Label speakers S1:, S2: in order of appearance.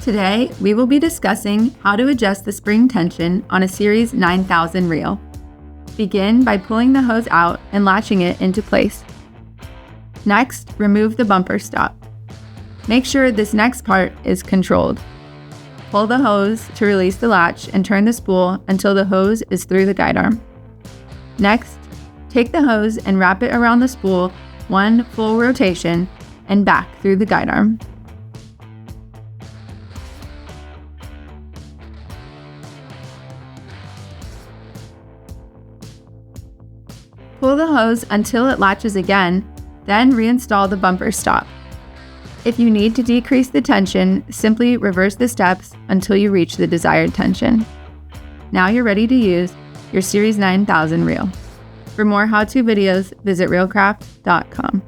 S1: Today, we will be discussing how to adjust the spring tension on a Series 9000 reel. Begin by pulling the hose out and latching it into place. Next, remove the bumper stop. Make sure this next part is controlled. Pull the hose to release the latch and turn the spool until the hose is through the guide arm. Next, take the hose and wrap it around the spool one full rotation and back through the guide arm. Pull the hose until it latches again, then reinstall the bumper stop. If you need to decrease the tension, simply reverse the steps until you reach the desired tension. Now you're ready to use your Series 9000 reel. For more how-to videos, visit reelcraft.com.